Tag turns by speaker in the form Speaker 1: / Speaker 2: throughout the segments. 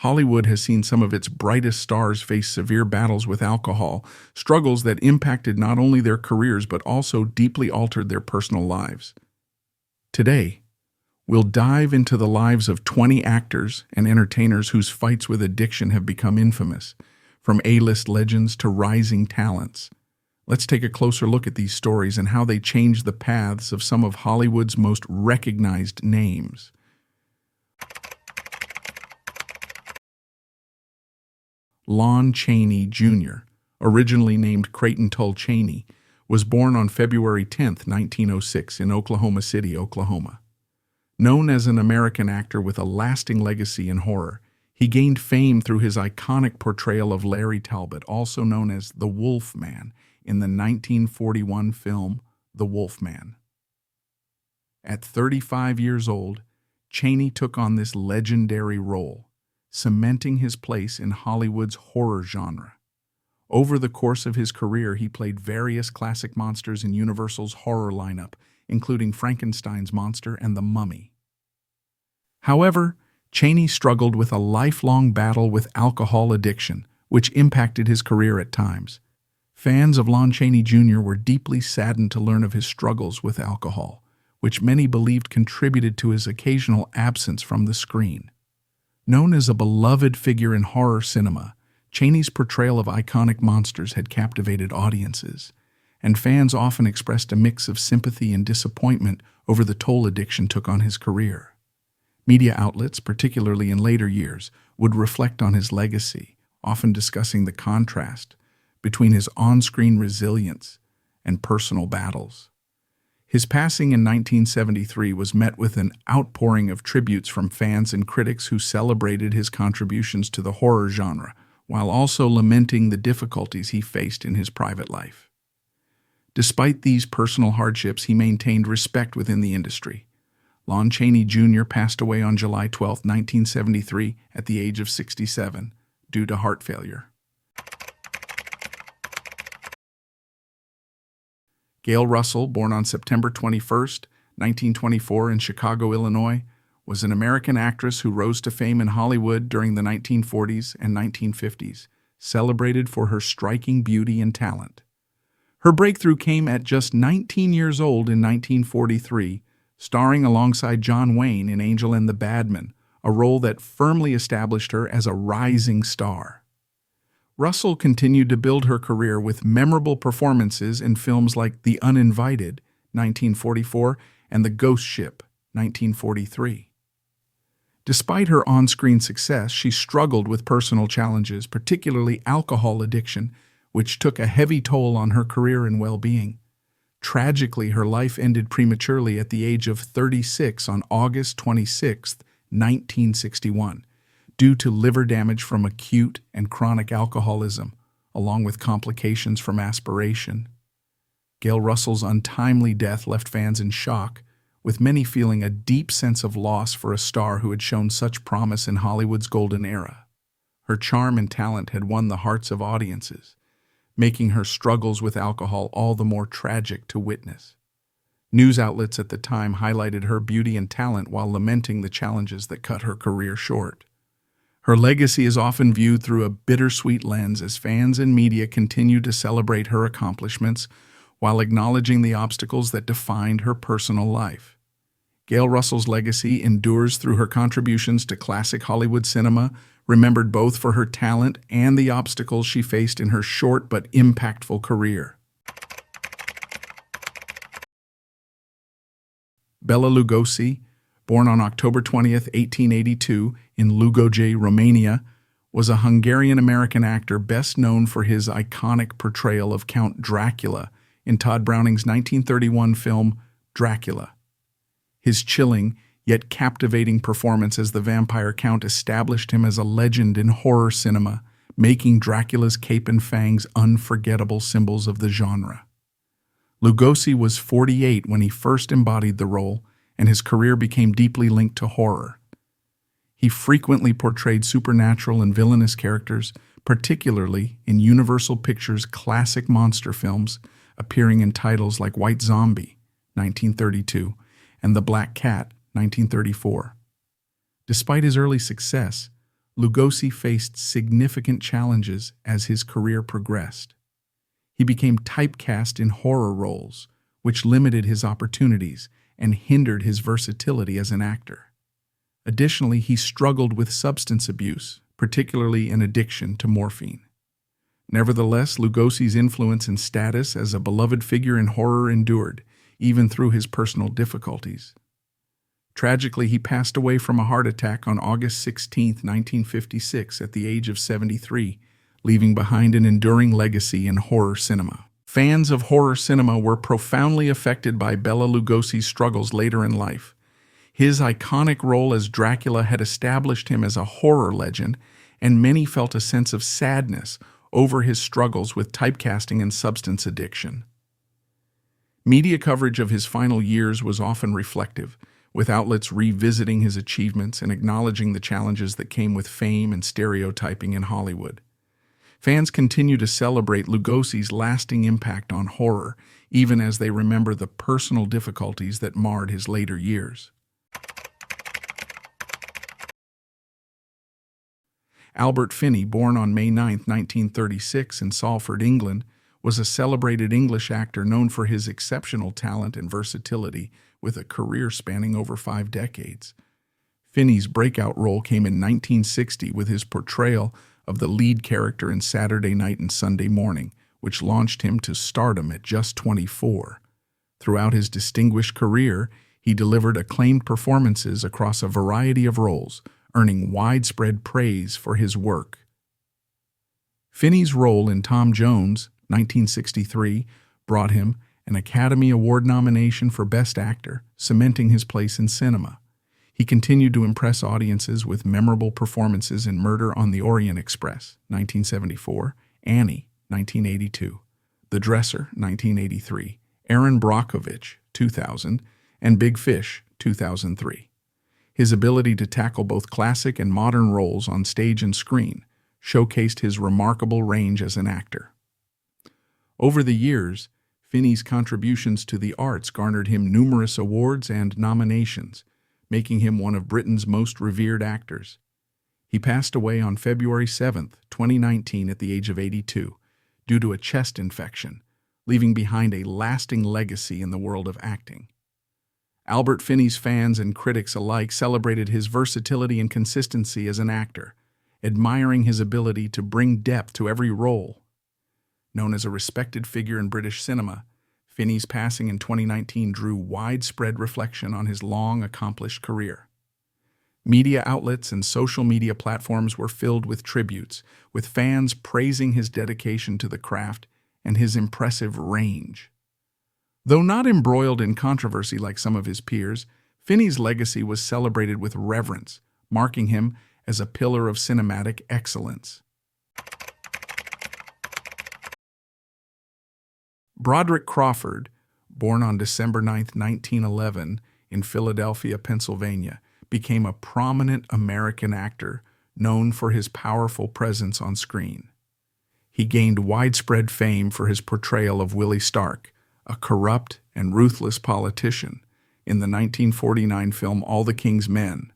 Speaker 1: Hollywood has seen some of its brightest stars face severe battles with alcohol, struggles that impacted not only their careers but also deeply altered their personal lives. Today, we'll dive into the lives of 20 actors and entertainers whose fights with addiction have become infamous, from A-list legends to rising talents. Let's take a closer look at these stories and how they changed the paths of some of Hollywood's most recognized names. Lon Chaney Jr., originally named Creighton Tull Chaney, was born on February 10, 1906, in Oklahoma City, Oklahoma. Known as an American actor with a lasting legacy in horror, he gained fame through his iconic portrayal of Larry Talbot, also known as the Wolf Man, in the 1941 film The Wolf Man. At 35 years old, Chaney took on this legendary role, cementing his place in Hollywood's horror genre. Over the course of his career, he played various classic monsters in Universal's horror lineup, including Frankenstein's monster and the Mummy. However, Chaney struggled with a lifelong battle with alcohol addiction, which impacted his career at times. Fans of Lon Chaney Jr. were deeply saddened to learn of his struggles with alcohol, which many believed contributed to his occasional absence from the screen. Known as a beloved figure in horror cinema, Chaney's portrayal of iconic monsters had captivated audiences, and fans often expressed a mix of sympathy and disappointment over the toll addiction took on his career. Media outlets, particularly in later years, would reflect on his legacy, often discussing the contrast between his on-screen resilience and personal battles. His passing in 1973 was met with an outpouring of tributes from fans and critics who celebrated his contributions to the horror genre, while also lamenting the difficulties he faced in his private life. Despite these personal hardships, he maintained respect within the industry. Lon Chaney Jr. passed away on July 12, 1973, at the age of 67, due to heart failure. Gail Russell, born on September 21, 1924 in Chicago, Illinois, was an American actress who rose to fame in Hollywood during the 1940s and 1950s, celebrated for her striking beauty and talent. Her breakthrough came at just 19 years old in 1943, starring alongside John Wayne in Angel and the Badman, a role that firmly established her as a rising star. Russell continued to build her career with memorable performances in films like The Uninvited, 1944, and The Ghost Ship, 1943. Despite her on-screen success, she struggled with personal challenges, particularly alcohol addiction, which took a heavy toll on her career and well-being. Tragically, her life ended prematurely at the age of 36 on August 26, 1961. Due to liver damage from acute and chronic alcoholism, along with complications from aspiration. Gail Russell's untimely death left fans in shock, with many feeling a deep sense of loss for a star who had shown such promise in Hollywood's golden era. Her charm and talent had won the hearts of audiences, making her struggles with alcohol all the more tragic to witness. News outlets at the time highlighted her beauty and talent while lamenting the challenges that cut her career short. Her legacy is often viewed through a bittersweet lens as fans and media continue to celebrate her accomplishments while acknowledging the obstacles that defined her personal life. Gail Russell's legacy endures through her contributions to classic Hollywood cinema, remembered both for her talent and the obstacles she faced in her short but impactful career. Bela Lugosi, born on October 20, 1882, in Lugosi, Romania, was a Hungarian-American actor best known for his iconic portrayal of Count Dracula in Todd Browning's 1931 film Dracula. His chilling, yet captivating performance as the vampire count established him as a legend in horror cinema, making Dracula's cape and fangs unforgettable symbols of the genre. Lugosi was 48 when he first embodied the role, and his career became deeply linked to horror. He frequently portrayed supernatural and villainous characters, particularly in Universal Pictures' classic monster films, appearing in titles like White Zombie, 1932, and The Black Cat, 1934. Despite his early success, Lugosi faced significant challenges as his career progressed. He became typecast in horror roles, which limited his opportunities and hindered his versatility as an actor. Additionally, he struggled with substance abuse, particularly an addiction to morphine. Nevertheless, Lugosi's influence and status as a beloved figure in horror endured, even through his personal difficulties. Tragically, he passed away from a heart attack on August 16, 1956, at the age of 73, leaving behind an enduring legacy in horror cinema. Fans of horror cinema were profoundly affected by Bela Lugosi's struggles later in life. His iconic role as Dracula had established him as a horror legend, and many felt a sense of sadness over his struggles with typecasting and substance addiction. Media coverage of his final years was often reflective, with outlets revisiting his achievements and acknowledging the challenges that came with fame and stereotyping in Hollywood. Fans continue to celebrate Lugosi's lasting impact on horror, even as they remember the personal difficulties that marred his later years. Albert Finney, born on May 9, 1936 in Salford, England, was a celebrated English actor known for his exceptional talent and versatility, with a career spanning over 5 decades. Finney's breakout role came in 1960 with his portrayal of the lead character in Saturday Night and Sunday Morning, which launched him to stardom at just 24. Throughout his distinguished career, he delivered acclaimed performances across a variety of roles, earning widespread praise for his work. Finney's role in Tom Jones, 1963, brought him an Academy Award nomination for Best Actor, cementing his place in cinema. He continued to impress audiences with memorable performances in Murder on the Orient Express, 1974, Annie, 1982, The Dresser, 1983, Erin Brockovich, 2000, and Big Fish, 2003. His ability to tackle both classic and modern roles on stage and screen showcased his remarkable range as an actor. Over the years, Finney's contributions to the arts garnered him numerous awards and nominations, making him one of Britain's most revered actors. He passed away on February 7, 2019 at the age of 82, due to a chest infection, leaving behind a lasting legacy in the world of acting. Albert Finney's fans and critics alike celebrated his versatility and consistency as an actor, admiring his ability to bring depth to every role. Known as a respected figure in British cinema, Finney's passing in 2019 drew widespread reflection on his long, accomplished career. Media outlets and social media platforms were filled with tributes, with fans praising his dedication to the craft and his impressive range. Though not embroiled in controversy like some of his peers, Finney's legacy was celebrated with reverence, marking him as a pillar of cinematic excellence. Broderick Crawford, born on December 9, 1911, in Philadelphia, Pennsylvania, became a prominent American actor known for his powerful presence on screen. He gained widespread fame for his portrayal of Willie Stark, a corrupt and ruthless politician, in the 1949 film All the King's Men,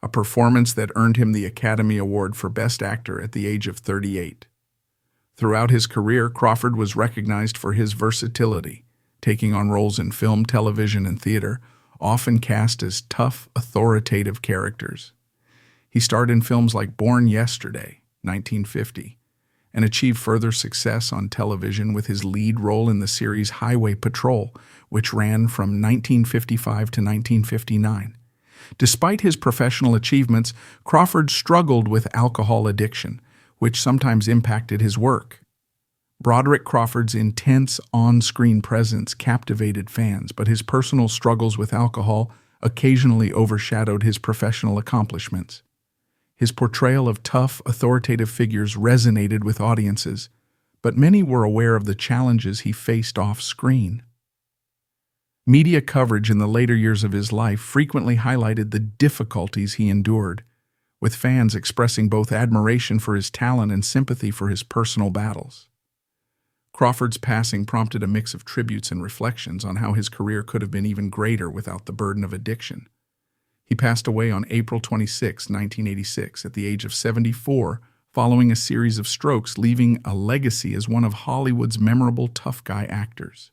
Speaker 1: a performance that earned him the Academy Award for Best Actor at the age of 38. Throughout his career, Crawford was recognized for his versatility, taking on roles in film, television, and theater, often cast as tough, authoritative characters. He starred in films like Born Yesterday, 1950, and achieved further success on television with his lead role in the series Highway Patrol, which ran from 1955 to 1959. Despite his professional achievements, Crawford struggled with alcohol addiction, which sometimes impacted his work. Broderick Crawford's intense on-screen presence captivated fans, but his personal struggles with alcohol occasionally overshadowed his professional accomplishments. His portrayal of tough, authoritative figures resonated with audiences, but many were aware of the challenges he faced off-screen. Media coverage in the later years of his life frequently highlighted the difficulties he endured, with fans expressing both admiration for his talent and sympathy for his personal battles. Crawford's passing prompted a mix of tributes and reflections on how his career could have been even greater without the burden of addiction. He passed away on April 26, 1986, at the age of 74, following a series of strokes, leaving a legacy as one of Hollywood's memorable tough guy actors.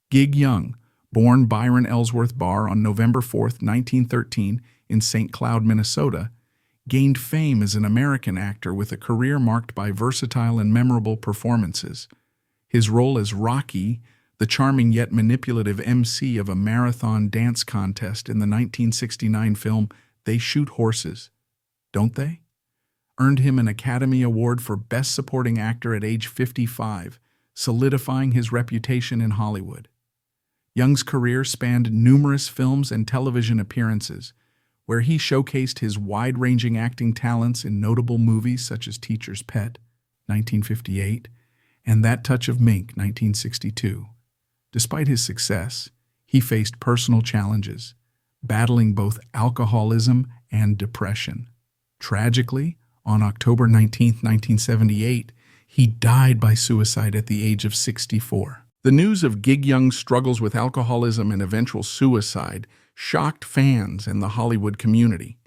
Speaker 1: Gig Young, born Byron Ellsworth Barr on November 4, 1913, in St. Cloud, Minnesota, gained fame as an American actor with a career marked by versatile and memorable performances. His role as Rocky, the charming yet manipulative MC of a marathon dance contest in the 1969 film They Shoot Horses, Don't They?, earned him an Academy Award for Best Supporting Actor at age 55, solidifying his reputation in Hollywood. Young's career spanned numerous films and television appearances, where he showcased his wide-ranging acting talents in notable movies such as Teacher's Pet, 1958, and That Touch of Mink, 1962. Despite his success, he faced personal challenges, battling both alcoholism and depression. Tragically, on October 19, 1978, he died by suicide at the age of 64. The news of Gig Young's struggles with alcoholism and eventual suicide shocked fans and the Hollywood community.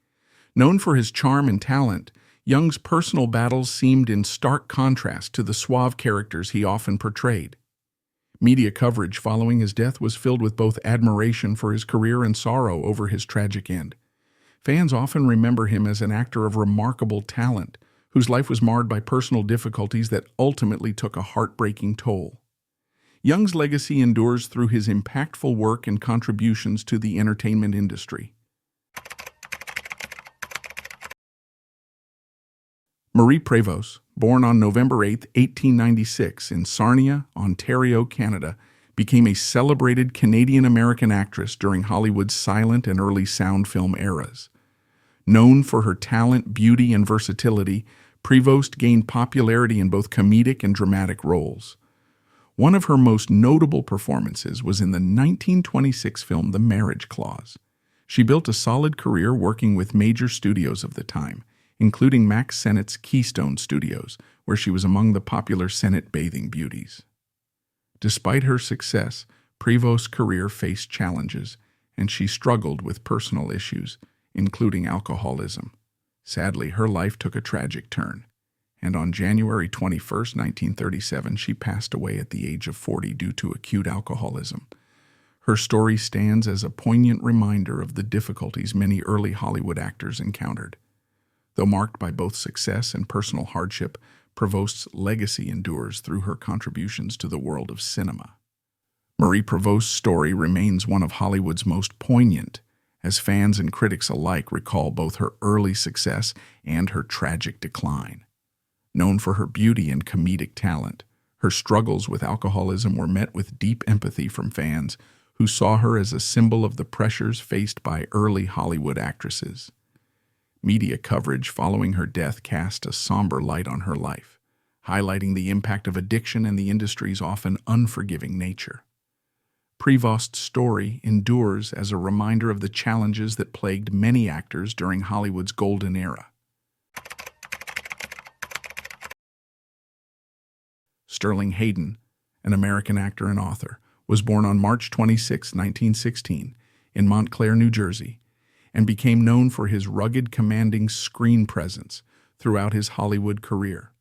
Speaker 1: Known for his charm and talent, Young's personal battles seemed in stark contrast to the suave characters he often portrayed. Media coverage following his death was filled with both admiration for his career and sorrow over his tragic end. Fans often remember him as an actor of remarkable talent, whose life was marred by personal difficulties that ultimately took a heartbreaking toll. Young's legacy endures through his impactful work and contributions to the entertainment industry. Marie Prevost, born on November 8, 1896, in Sarnia, Ontario, Canada, became a celebrated Canadian-American actress during Hollywood's silent and early sound film eras. Known for her talent, beauty, and versatility, Prevost gained popularity in both comedic and dramatic roles. One of her most notable performances was in the 1926 film The Marriage Clause. She built a solid career working with major studios of the time, including Max Sennett's Keystone Studios, where she was among the popular Sennett bathing beauties. Despite her success, Prevost's career faced challenges, and she struggled with personal issues, including alcoholism. Sadly, her life took a tragic turn, and on January 21, 1937, she passed away at the age of 40 due to acute alcoholism. Her story stands as a poignant reminder of the difficulties many early Hollywood actors encountered. Though marked by both success and personal hardship, Prevost's legacy endures through her contributions to the world of cinema. Marie Prevost's story remains one of Hollywood's most poignant, as fans and critics alike recall both her early success and her tragic decline. Known for her beauty and comedic talent, her struggles with alcoholism were met with deep empathy from fans who saw her as a symbol of the pressures faced by early Hollywood actresses. Media coverage following her death cast a somber light on her life, highlighting the impact of addiction and the industry's often unforgiving nature. Prevost's story endures as a reminder of the challenges that plagued many actors during Hollywood's golden era. Sterling Hayden, an American actor and author, was born on March 26, 1916, in Montclair, New Jersey, and became known for his rugged, commanding screen presence throughout his Hollywood career.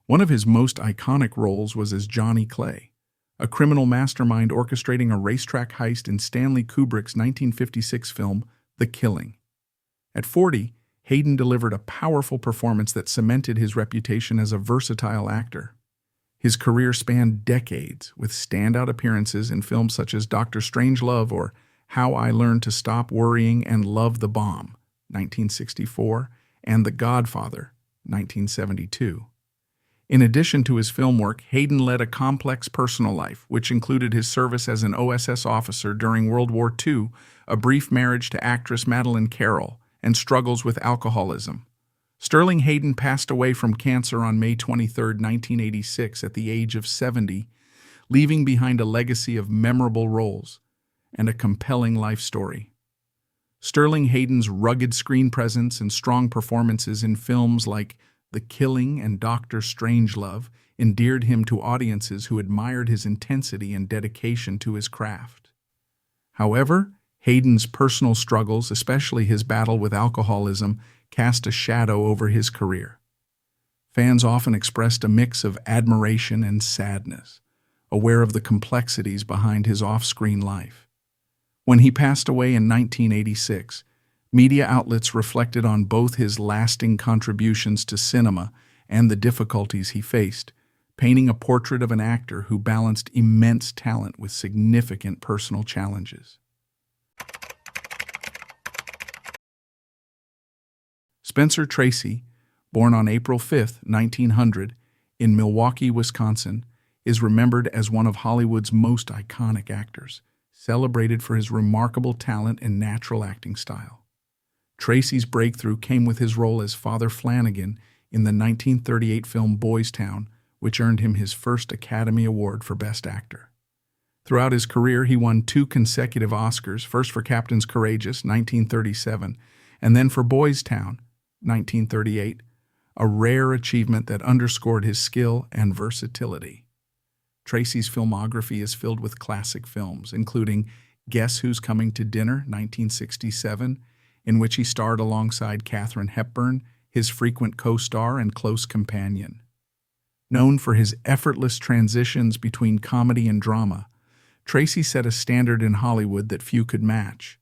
Speaker 1: One of his most iconic roles was as Johnny Clay, a criminal mastermind orchestrating a racetrack heist in Stanley Kubrick's 1956 film, The Killing. At 40, Hayden delivered a powerful performance that cemented his reputation as a versatile actor. His career spanned decades, with standout appearances in films such as Dr. Strangelove or How I Learned to Stop Worrying and Love the Bomb, 1964, and The Godfather, 1972. In addition to his film work, Hayden led a complex personal life, which included his service as an OSS officer during World War II, a brief marriage to actress Madeleine Carroll, and struggles with alcoholism. Sterling Hayden passed away from cancer on May 23, 1986, at the age of 70, leaving behind a legacy of memorable roles and a compelling life story. Sterling Hayden's rugged screen presence and strong performances in films like The Killing and Dr. Strangelove endeared him to audiences who admired his intensity and dedication to his craft. However, Hayden's personal struggles, especially his battle with alcoholism, cast a shadow over his career. Fans often expressed a mix of admiration and sadness, aware of the complexities behind his off-screen life. When he passed away in 1986, media outlets reflected on both his lasting contributions to cinema and the difficulties he faced, painting a portrait of an actor who balanced immense talent with significant personal challenges. Spencer Tracy, born on April 5, 1900, in Milwaukee, Wisconsin, is remembered as one of Hollywood's most iconic actors, celebrated for his remarkable talent and natural acting style. Tracy's breakthrough came with his role as Father Flanagan in the 1938 film Boys Town, which earned him his first Academy Award for Best Actor. Throughout his career, he won 2 consecutive Oscars, first for Captain's Courageous, 1937, and then for Boys Town, 1938, a rare achievement that underscored his skill and versatility. Tracy's filmography is filled with classic films, including Guess Who's Coming to Dinner, 1967, in which he starred alongside Katharine Hepburn, his frequent co-star and close companion. Known for his effortless transitions between comedy and drama, Tracy set a standard in Hollywood that few could match.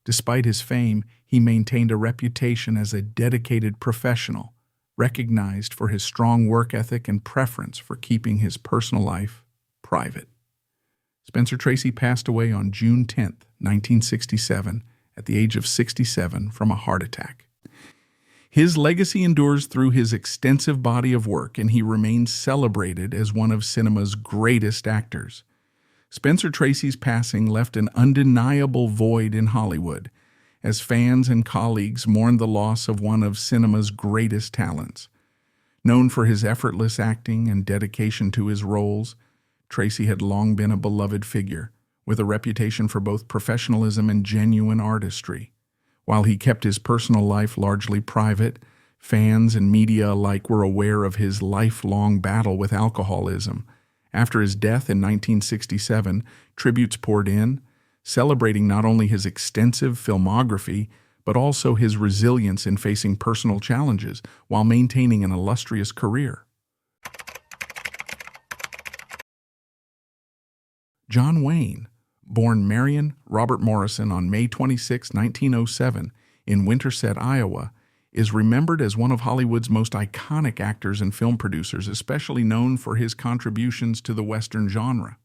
Speaker 1: Despite his fame, he maintained a reputation as a dedicated professional, recognized for his strong work ethic and preference for keeping his personal life private. Spencer Tracy passed away on June 10, 1967, at the age of 67 from a heart attack. His legacy endures through his extensive body of work, and he remains celebrated as one of cinema's greatest actors. Spencer Tracy's passing left an undeniable void in Hollywood, as fans and colleagues mourned the loss of one of cinema's greatest talents. Known for his effortless acting and dedication to his roles, Tracy had long been a beloved figure, with a reputation for both professionalism and genuine artistry. While he kept his personal life largely private, fans and media alike were aware of his lifelong battle with alcoholism. After his death in 1967, tributes poured in, celebrating not only his extensive filmography, but also his resilience in facing personal challenges while maintaining an illustrious career. John Wayne, born Marion Robert Morrison on May 26, 1907, in Winterset, Iowa, is remembered as one of Hollywood's most iconic actors and film producers, especially known for his contributions to the Western genre.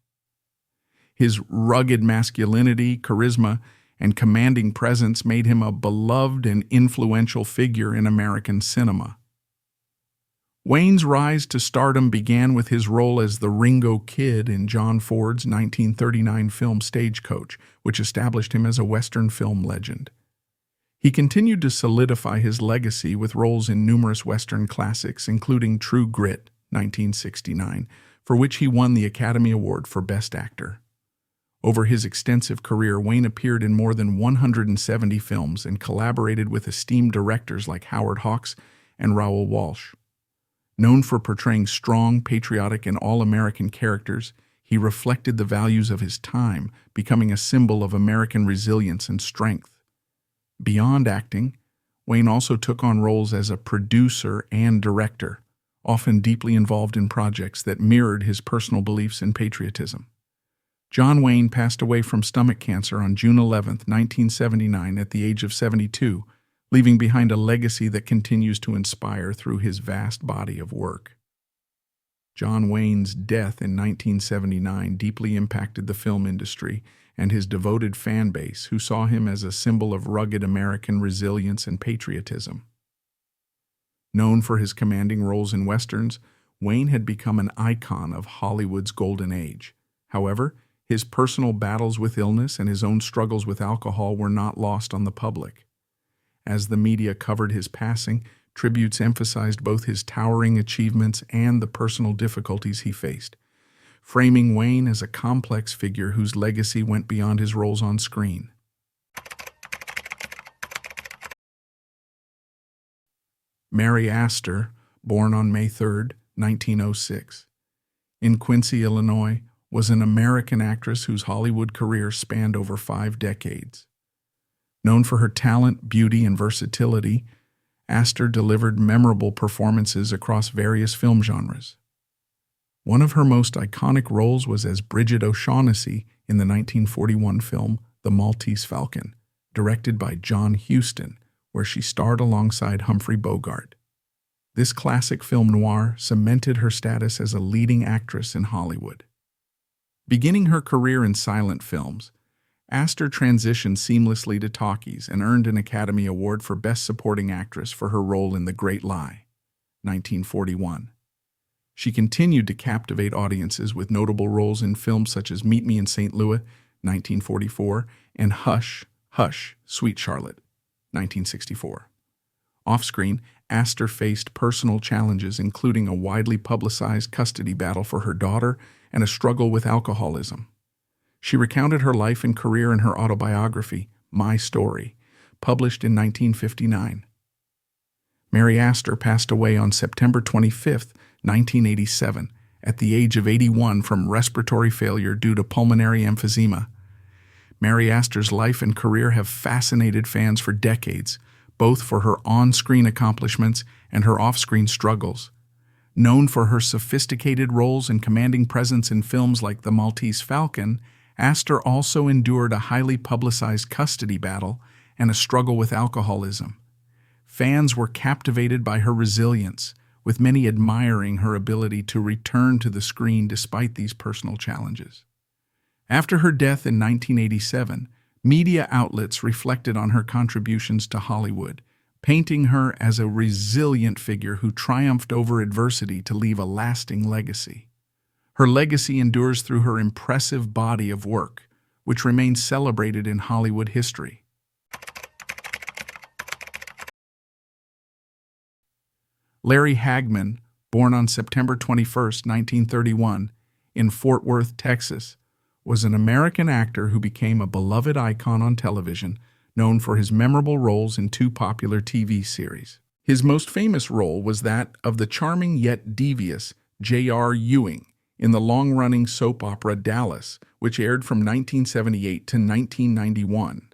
Speaker 1: His rugged masculinity, charisma, and commanding presence made him a beloved and influential figure in American cinema. Wayne's rise to stardom began with his role as the Ringo Kid in John Ford's 1939 film Stagecoach, which established him as a Western film legend. He continued to solidify his legacy with roles in numerous Western classics, including True Grit, 1969, for which he won the Academy Award for Best Actor. Over his extensive career, Wayne appeared in more than 170 films and collaborated with esteemed directors like Howard Hawks and Raoul Walsh. Known for portraying strong, patriotic, and all-American characters, he reflected the values of his time, becoming a symbol of American resilience and strength. Beyond acting, Wayne also took on roles as a producer and director, often deeply involved in projects that mirrored his personal beliefs and patriotism. John Wayne passed away from stomach cancer on June 11, 1979, at the age of 72, leaving behind a legacy that continues to inspire through his vast body of work. John Wayne's death in 1979 deeply impacted the film industry and his devoted fan base, who saw him as a symbol of rugged American resilience and patriotism. Known for his commanding roles in westerns, Wayne had become an icon of Hollywood's golden age. However, his personal battles with illness and his own struggles with alcohol were not lost on the public. As the media covered his passing, tributes emphasized both his towering achievements and the personal difficulties he faced, framing Wayne as a complex figure whose legacy went beyond his roles on screen. Mary Astor, born on May 3, 1906, in Quincy, Illinois, was an American actress whose Hollywood career spanned over 5 decades. Known for her talent, beauty, and versatility, Astor delivered memorable performances across various film genres. One of her most iconic roles was as Bridget O'Shaughnessy in the 1941 film The Maltese Falcon, directed by John Huston, where she starred alongside Humphrey Bogart. This classic film noir cemented her status as a leading actress in Hollywood. Beginning her career in silent films, Astor transitioned seamlessly to talkies and earned an Academy Award for Best Supporting Actress for her role in The Great Lie, 1941. She continued to captivate audiences with notable roles in films such as Meet Me in St. Louis, 1944, and Hush, Hush, Sweet Charlotte, 1964. Off-screen, Astor faced personal challenges, including a widely publicized custody battle for her daughter and a struggle with alcoholism. She recounted her life and career in her autobiography, My Story, published in 1959. Mary Astor passed away on September 25, 1987, at the age of 81 from respiratory failure due to pulmonary emphysema. Mary Astor's life and career have fascinated fans for decades, both for her on-screen accomplishments and her off-screen struggles. Known for her sophisticated roles and commanding presence in films like The Maltese Falcon, Astor also endured a highly publicized custody battle and a struggle with alcoholism. Fans were captivated by her resilience, with many admiring her ability to return to the screen despite these personal challenges. After her death in 1987, media outlets reflected on her contributions to Hollywood, painting her as a resilient figure who triumphed over adversity to leave a lasting legacy. Her legacy endures through her impressive body of work, which remains celebrated in Hollywood history. Larry Hagman, born on September 21, 1931, in Fort Worth, Texas, was an American actor who became a beloved icon on television, known for his memorable roles in 2 popular TV series. His most famous role was that of the charming yet devious J.R. Ewing in the long-running soap opera Dallas, which aired from 1978 to 1991.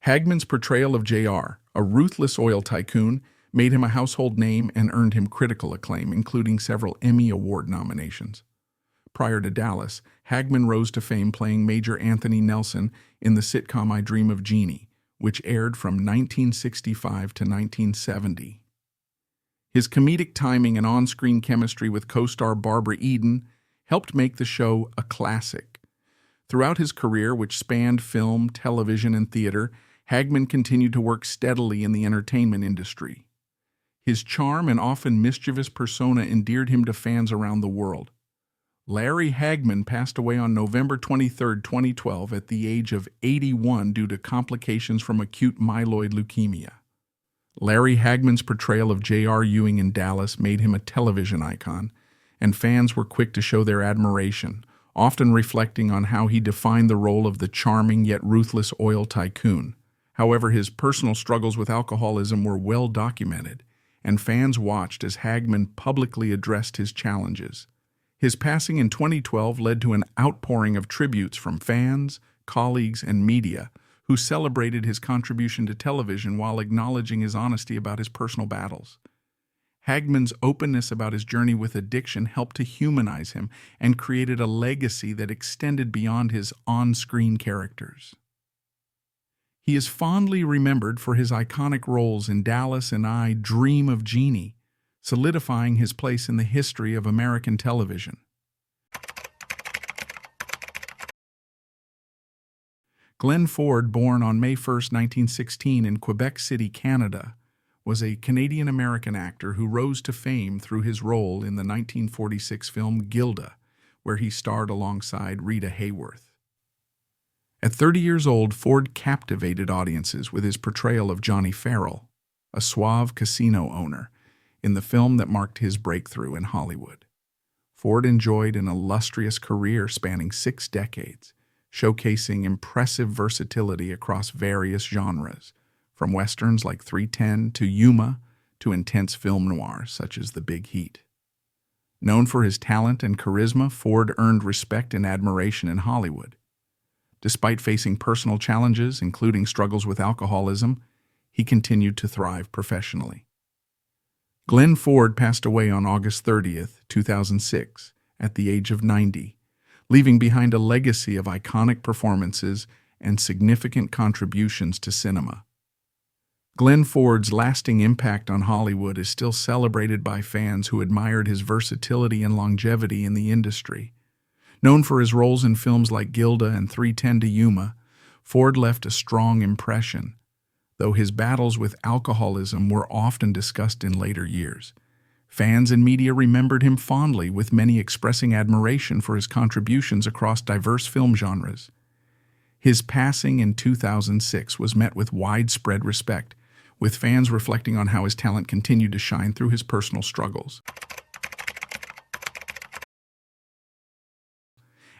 Speaker 1: Hagman's portrayal of J.R., a ruthless oil tycoon, made him a household name and earned him critical acclaim, including several Emmy Award nominations. Prior to Dallas, Hagman rose to fame playing Major Anthony Nelson in the sitcom I Dream of Jeannie, which aired from 1965 to 1970. His comedic timing and on-screen chemistry with co-star Barbara Eden helped make the show a classic. Throughout his career, which spanned film, television, and theater, Hagman continued to work steadily in the entertainment industry. His charm and often mischievous persona endeared him to fans around the world. Larry Hagman passed away on November 23, 2012, at the age of 81 due to complications from acute myeloid leukemia. Larry Hagman's portrayal of J.R. Ewing in Dallas made him a television icon, and fans were quick to show their admiration, often reflecting on how he defined the role of the charming yet ruthless oil tycoon. However, his personal struggles with alcoholism were well documented, and fans watched as Hagman publicly addressed his challenges. His passing in 2012 led to an outpouring of tributes from fans, colleagues, and media, who celebrated his contribution to television while acknowledging his honesty about his personal battles. Hagman's openness about his journey with addiction helped to humanize him and created a legacy that extended beyond his on-screen characters. He is fondly remembered for his iconic roles in Dallas and I Dream of Jeannie, solidifying his place in the history of American television. Glenn Ford, born on May 1, 1916 in Quebec City, Canada, was a Canadian-American actor who rose to fame through his role in the 1946 film Gilda, where he starred alongside Rita Hayworth. At 30 years old, Ford captivated audiences with his portrayal of Johnny Farrell, a suave casino owner, in the film that marked his breakthrough in Hollywood. Ford enjoyed an illustrious career spanning 6 decades, showcasing impressive versatility across various genres, from westerns like 310 to Yuma to intense film noir such as The Big Heat. Known for his talent and charisma, Ford earned respect and admiration in Hollywood. Despite facing personal challenges, including struggles with alcoholism, he continued to thrive professionally. Glenn Ford passed away on August 30th, 2006, at the age of 90, leaving behind a legacy of iconic performances and significant contributions to cinema. Glenn Ford's lasting impact on Hollywood is still celebrated by fans who admired his versatility and longevity in the industry. Known for his roles in films like Gilda and 3:10 to Yuma, Ford left a strong impression, though his battles with alcoholism were often discussed in later years. Fans and media remembered him fondly, with many expressing admiration for his contributions across diverse film genres. His passing in 2006 was met with widespread respect, with fans reflecting on how his talent continued to shine through his personal struggles.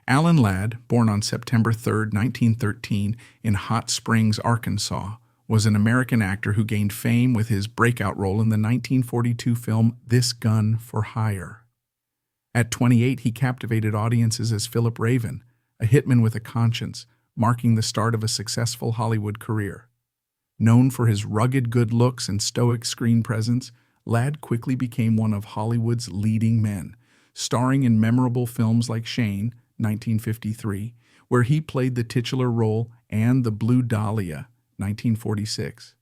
Speaker 1: Alan Ladd, born on September 3, 1913, in Hot Springs, Arkansas, was an American actor who gained fame with his breakout role in the 1942 film This Gun for Hire. At 28, he captivated audiences as Philip Raven, a hitman with a conscience, marking the start of a successful Hollywood career. Known for his rugged good looks and stoic screen presence, Ladd quickly became one of Hollywood's leading men, starring in memorable films like Shane, 1953, where he played the titular role, and The Blue Dahlia, 1946.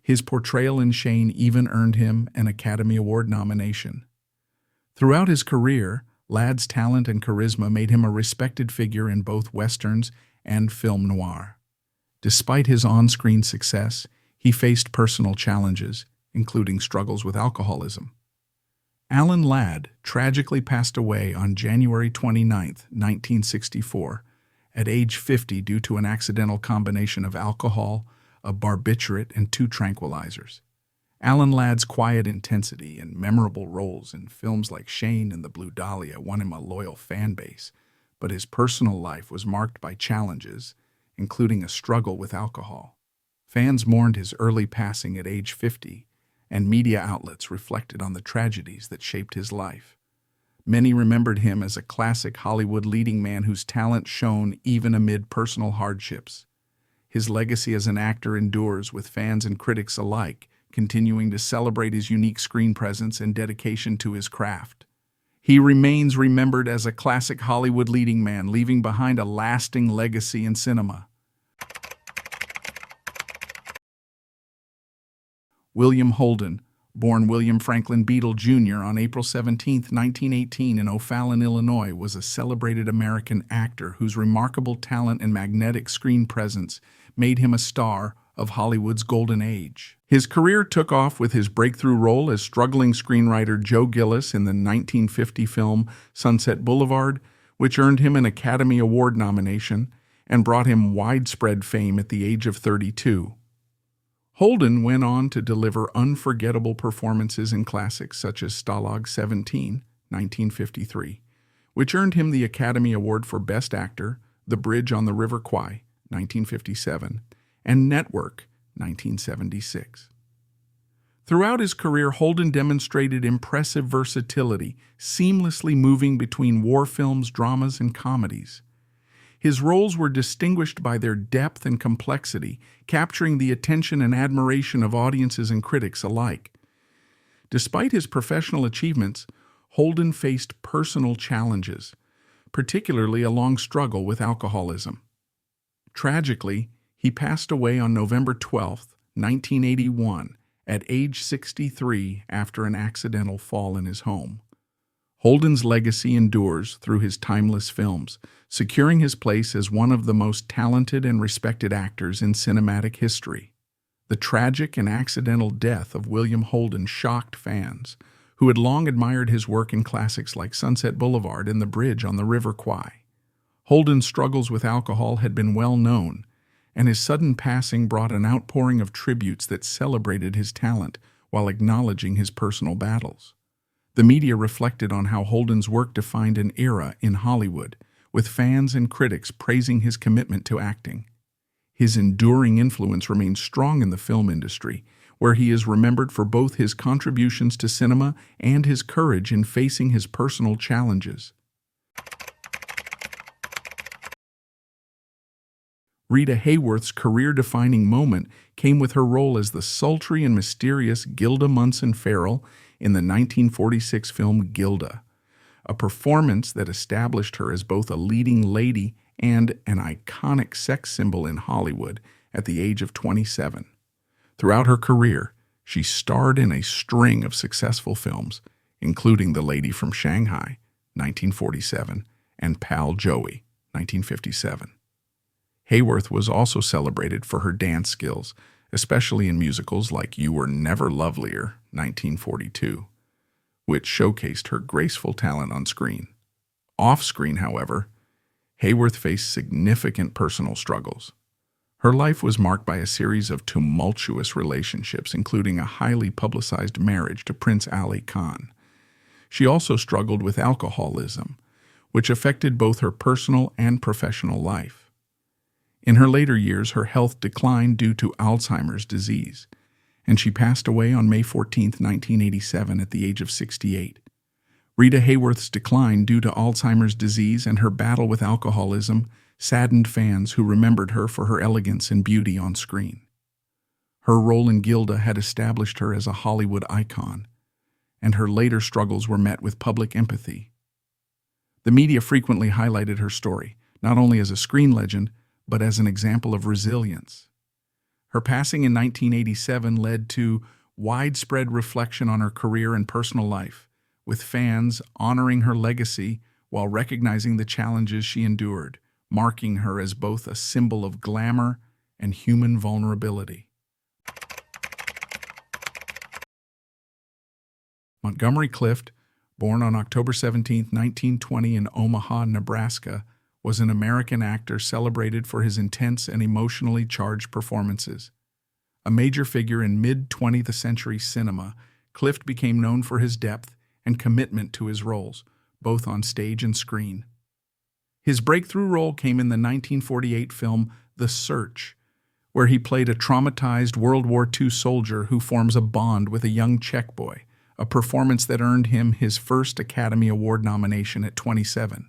Speaker 1: His portrayal in Shane even earned him an Academy Award nomination. Throughout his career, Ladd's talent and charisma made him a respected figure in both westerns and film noir. Despite his on-screen success, he faced personal challenges, including struggles with alcoholism. Alan Ladd tragically passed away on January 29, 1964, at age 50 due to an accidental combination of alcohol, a barbiturate, and 2 tranquilizers. Alan Ladd's quiet intensity and memorable roles in films like Shane and The Blue Dahlia won him a loyal fan base, but his personal life was marked by challenges, including a struggle with alcohol. Fans mourned his early passing at age 50, and media outlets reflected on the tragedies that shaped his life. Many remembered him as a classic Hollywood leading man whose talent shone even amid personal hardships. His legacy as an actor endures, with fans and critics alike continuing to celebrate his unique screen presence and dedication to his craft. He remains remembered as a classic Hollywood leading man, leaving behind a lasting legacy in cinema. William Holden, born William Franklin Beadle Jr. on April 17, 1918 in O'Fallon, Illinois, was a celebrated American actor whose remarkable talent and magnetic screen presence made him a star of Hollywood's golden age. His career took off with his breakthrough role as struggling screenwriter Joe Gillis in the 1950 film Sunset Boulevard, which earned him an Academy Award nomination and brought him widespread fame at the age of 32. Holden went on to deliver unforgettable performances in classics such as Stalag 17, 1953, which earned him the Academy Award for Best Actor, The Bridge on the River Kwai, 1957, and Network, 1976. Throughout his career, Holden demonstrated impressive versatility, seamlessly moving between war films, dramas, and comedies. His roles were distinguished by their depth and complexity, capturing the attention and admiration of audiences and critics alike. Despite his professional achievements, Holden faced personal challenges, particularly a long struggle with alcoholism. Tragically, he passed away on November 12, 1981, at age 63 after an accidental fall in his home. Holden's legacy endures through his timeless films, securing his place as one of the most talented and respected actors in cinematic history. The tragic and accidental death of William Holden shocked fans, who had long admired his work in classics like Sunset Boulevard and The Bridge on the River Kwai. Holden's struggles with alcohol had been well known, and his sudden passing brought an outpouring of tributes that celebrated his talent while acknowledging his personal battles. The media reflected on how Holden's work defined an era in Hollywood, with fans and critics praising his commitment to acting. His enduring influence remains strong in the film industry, where he is remembered for both his contributions to cinema and his courage in facing his personal challenges. Rita Hayworth's career-defining moment came with her role as the sultry and mysterious Gilda Munson Farrell in the 1946 film Gilda, a performance that established her as both a leading lady and an iconic sex symbol in Hollywood at the age of 27. Throughout her career, she starred in a string of successful films, including The Lady from Shanghai, 1947, and Pal Joey, 1957. Hayworth was also celebrated for her dance skills, especially in musicals like You Were Never Lovelier, 1942, which showcased her graceful talent on screen. Off-screen, however, Hayworth faced significant personal struggles. Her life was marked by a series of tumultuous relationships, including a highly publicized marriage to Prince Ali Khan. She also struggled with alcoholism, which affected both her personal and professional life. In her later years, her health declined due to Alzheimer's disease, and she passed away on May 14, 1987, at the age of 68. Rita Hayworth's decline due to Alzheimer's disease and her battle with alcoholism saddened fans who remembered her for her elegance and beauty on screen. Her role in Gilda had established her as a Hollywood icon, and her later struggles were met with public empathy. The media frequently highlighted her story, not only as a screen legend, but as an example of resilience. Her passing in 1987 led to widespread reflection on her career and personal life, with fans honoring her legacy while recognizing the challenges she endured, marking her as both a symbol of glamour and human vulnerability. Montgomery Clift, born on October 17, 1920 in Omaha, Nebraska, was an American actor celebrated for his intense and emotionally charged performances. A major figure in mid-20th century cinema, Clift became known for his depth and commitment to his roles, both on stage and screen. His breakthrough role came in the 1948 film The Search, where he played a traumatized World War II soldier who forms a bond with a young Czech boy, a performance that earned him his first Academy Award nomination at 27.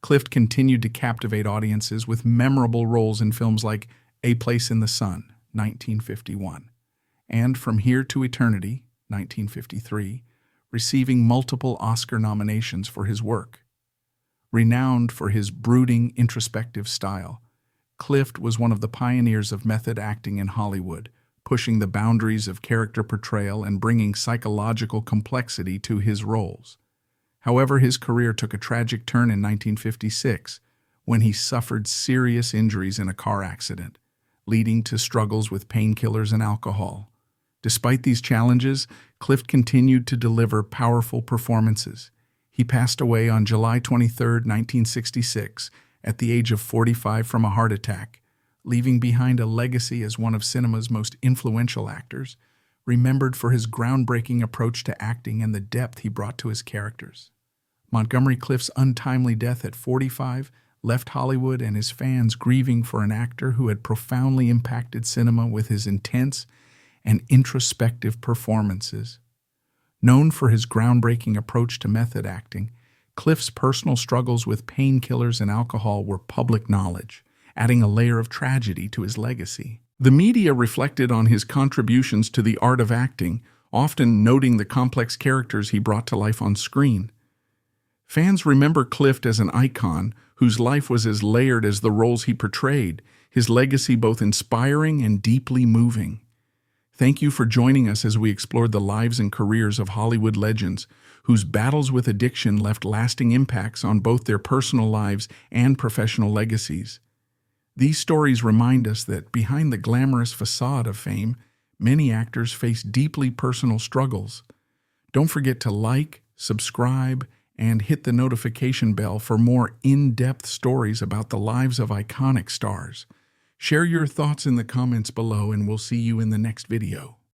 Speaker 1: Clift continued to captivate audiences with memorable roles in films like A Place in the Sun, 1951, and From Here to Eternity, 1953, receiving multiple Oscar nominations for his work. Renowned for his brooding, introspective style, Clift was one of the pioneers of method acting in Hollywood, pushing the boundaries of character portrayal and bringing psychological complexity to his roles. However, his career took a tragic turn in 1956 when he suffered serious injuries in a car accident, leading to struggles with painkillers and alcohol. Despite these challenges, Clift continued to deliver powerful performances. He passed away on July 23, 1966, at the age of 45 from a heart attack, leaving behind a legacy as one of cinema's most influential actors, remembered for his groundbreaking approach to acting and the depth he brought to his characters. Montgomery Clift's untimely death at 45 left Hollywood and his fans grieving for an actor who had profoundly impacted cinema with his intense and introspective performances. Known for his groundbreaking approach to method acting, Clift's personal struggles with painkillers and alcohol were public knowledge, adding a layer of tragedy to his legacy. The media reflected on his contributions to the art of acting, often noting the complex characters he brought to life on screen. Fans remember Clift as an icon whose life was as layered as the roles he portrayed, his legacy both inspiring and deeply moving. Thank you for joining us as we explored the lives and careers of Hollywood legends whose battles with addiction left lasting impacts on both their personal lives and professional legacies. These stories remind us that behind the glamorous facade of fame, many actors face deeply personal struggles. Don't forget to like, subscribe, and hit the notification bell for more in-depth stories about the lives of iconic stars. Share your thoughts in the comments below, and we'll see you in the next video.